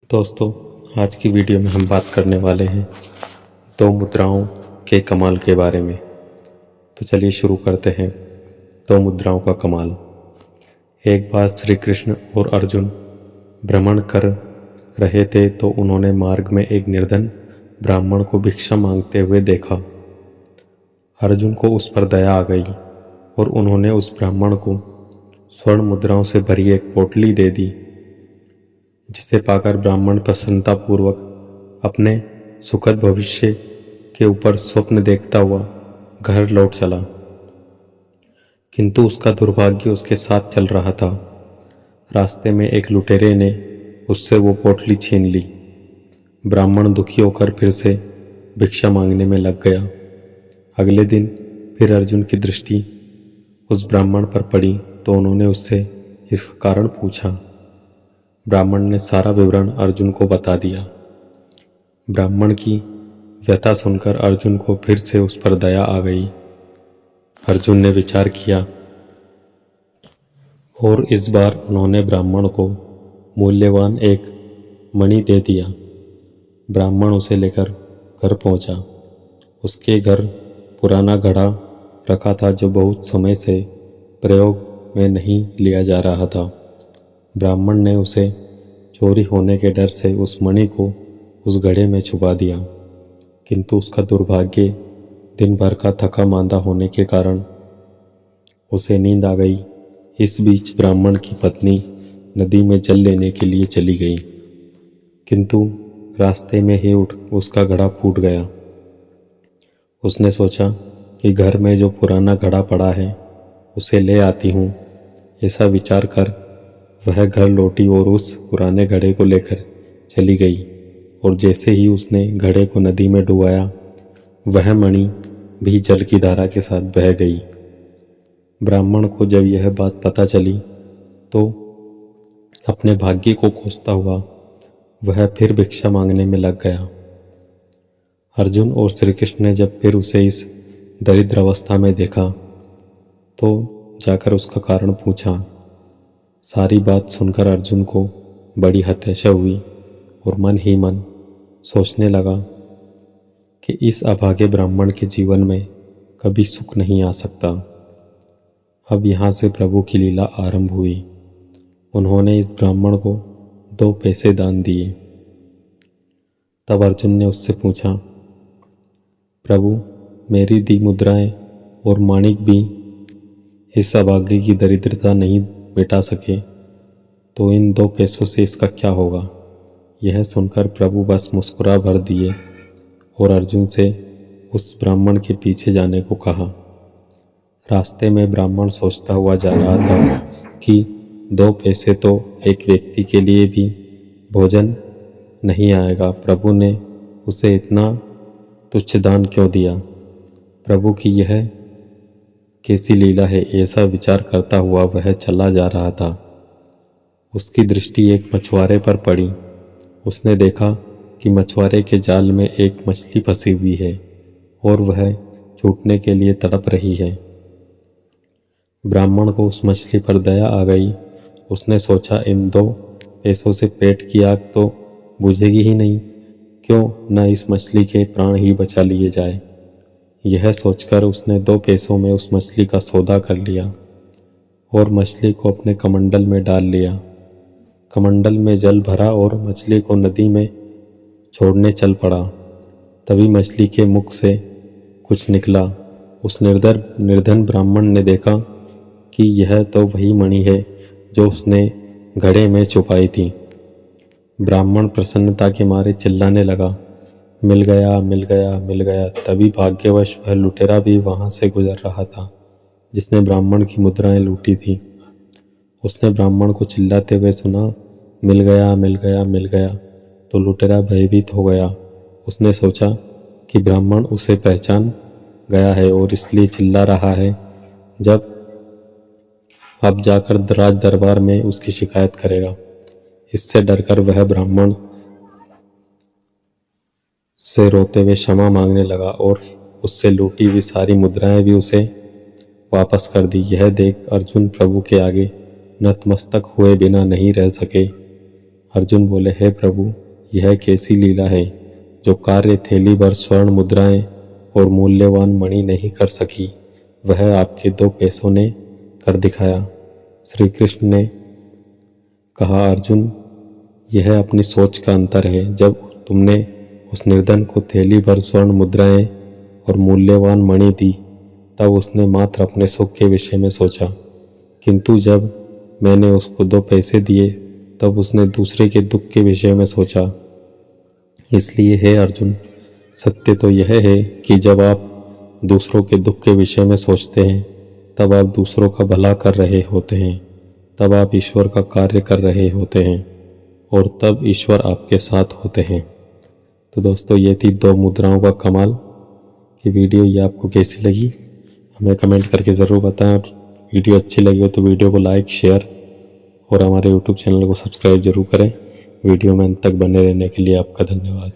दोस्तों, आज की वीडियो में हम बात करने वाले हैं दो मुद्राओं के कमाल के बारे में। तो चलिए शुरू करते हैं दो मुद्राओं का कमाल। एक बार श्री कृष्ण और अर्जुन भ्रमण कर रहे थे तो उन्होंने मार्ग में एक निर्धन ब्राह्मण को भिक्षा मांगते हुए देखा। अर्जुन को उस पर दया आ गई और उन्होंने उस ब्राह्मण को स्वर्ण मुद्राओं से भरी एक पोटली दे दी, जिसे पाकर ब्राह्मण प्रसन्नतापूर्वक अपने सुखद भविष्य के ऊपर स्वप्न देखता हुआ घर लौट चला। किंतु उसका दुर्भाग्य उसके साथ चल रहा था। रास्ते में एक लुटेरे ने उससे वो पोटली छीन ली। ब्राह्मण दुखी होकर फिर से भिक्षा मांगने में लग गया। अगले दिन फिर अर्जुन की दृष्टि उस ब्राह्मण पर पड़ी तो उन्होंने उससे इसका कारण पूछा। ब्राह्मण ने सारा विवरण अर्जुन को बता दिया। ब्राह्मण की व्यथा सुनकर अर्जुन को फिर से उस पर दया आ गई। अर्जुन ने विचार किया और इस बार उन्होंने ब्राह्मण को मूल्यवान एक मणि दे दिया। ब्राह्मण उसे लेकर घर पहुंचा। उसके घर पुराना घड़ा रखा था जो बहुत समय से प्रयोग में नहीं लिया जा रहा था। ब्राह्मण ने उसे चोरी होने के डर से उस मणि को उस घड़े में छुपा दिया, किंतु उसका दुर्भाग्य दिन भर का थका मांदा होने के कारण उसे नींद आ गई। इस बीच ब्राह्मण की पत्नी नदी में जल लेने के लिए चली गई, किंतु रास्ते में ही उसका घड़ा फूट गया। उसने सोचा कि घर में जो पुराना घड़ा पड़ा है उसे ले आती हूँ। ऐसा विचार कर वह घर लौटी और उस पुराने घड़े को लेकर चली गई, और जैसे ही उसने घड़े को नदी में डुबाया, वह मणि भी जल की धारा के साथ बह गई। ब्राह्मण को जब यह बात पता चली तो अपने भाग्य को कोसता हुआ वह फिर भिक्षा मांगने में लग गया। अर्जुन और श्री कृष्ण ने जब फिर उसे इस दरिद्र अवस्था में देखा तो जाकर उसका कारण पूछा। सारी बात सुनकर अर्जुन को बड़ी हताशा हुई और मन ही मन सोचने लगा कि इस अभागे ब्राह्मण के जीवन में कभी सुख नहीं आ सकता। अब यहाँ से प्रभु की लीला आरंभ हुई। उन्होंने इस ब्राह्मण को 2 पैसे दान दिए। तब अर्जुन ने उससे पूछा, प्रभु, मेरी दी मुद्राएं और माणिक भी इस अभागे की दरिद्रता नहीं मिटा सके, तो इन 2 पैसों से इसका क्या होगा। यह सुनकर प्रभु बस मुस्कुरा भर दिए और अर्जुन से उस ब्राह्मण के पीछे जाने को कहा। रास्ते में ब्राह्मण सोचता हुआ जा रहा था कि 2 पैसे तो एक व्यक्ति के लिए भी भोजन नहीं आएगा। प्रभु ने उसे इतना तुच्छ दान क्यों दिया। प्रभु की यह कैसी लीला है, ऐसा विचार करता हुआ वह चला जा रहा था। उसकी दृष्टि एक मछुआरे पर पड़ी। उसने देखा कि मछुआरे के जाल में एक मछली फंसी हुई है और वह छूटने के लिए तड़प रही है। ब्राह्मण को उस मछली पर दया आ गई। उसने सोचा, इन 2 पैसों से पेट की आग तो बुझेगी ही नहीं, क्यों न इस मछली के प्राण ही बचा लिए जाए। यह सोचकर उसने 2 पैसों में उस मछली का सौदा कर लिया और मछली को अपने कमंडल में डाल लिया। कमंडल में जल भरा और मछली को नदी में छोड़ने चल पड़ा। तभी मछली के मुख से कुछ निकला। उस निर्धन ब्राह्मण ने देखा कि यह तो वही मणि है जो उसने घड़े में छुपाई थी। ब्राह्मण प्रसन्नता के मारे चिल्लाने लगा, मिल गया, मिल गया, मिल गया। तभी भाग्यवश वह लुटेरा भी वहां से गुजर रहा था जिसने ब्राह्मण की मुद्राएं लूटी थी। उसने ब्राह्मण को चिल्लाते हुए सुना, मिल गया, मिल गया, मिल गया, तो लुटेरा भयभीत हो गया। उसने सोचा कि ब्राह्मण उसे पहचान गया है और इसलिए चिल्ला रहा है। अब जाकर राज दरबार में उसकी शिकायत करेगा। इससे डरकर वह ब्राह्मण से रोते हुए क्षमा मांगने लगा और उससे लूटी हुई सारी मुद्राएं भी उसे वापस कर दी। यह देख अर्जुन प्रभु के आगे नतमस्तक हुए बिना नहीं रह सके। अर्जुन बोले, हे प्रभु, यह कैसी लीला है। जो कार्य थैली भर स्वर्ण मुद्राएं और मूल्यवान मणि नहीं कर सकी, वह आपके 2 पैसों ने कर दिखाया। श्री कृष्ण ने कहा, अर्जुन, यह अपनी सोच का अंतर है। जब तुमने उस निर्धन को थैली भर स्वर्ण मुद्राएं और मूल्यवान मणि दी, तब उसने मात्र अपने सुख के विषय में सोचा, किंतु जब मैंने उसको 2 पैसे दिए, तब उसने दूसरे के दुख के विषय में सोचा। इसलिए हे अर्जुन, सत्य तो यह है कि जब आप दूसरों के दुख के विषय में सोचते हैं, तब आप दूसरों का भला कर रहे होते हैं, तब आप ईश्वर का कार्य कर रहे होते हैं और तब ईश्वर आपके साथ होते हैं। तो दोस्तों, ये थी 2 मुद्राओं का कमाल की वीडियो। ये आपको कैसी लगी हमें कमेंट करके ज़रूर बताएं, और वीडियो अच्छी लगी हो तो वीडियो को लाइक, शेयर और हमारे यूट्यूब चैनल को सब्सक्राइब जरूर करें। वीडियो में अंत तक बने रहने के लिए आपका धन्यवाद।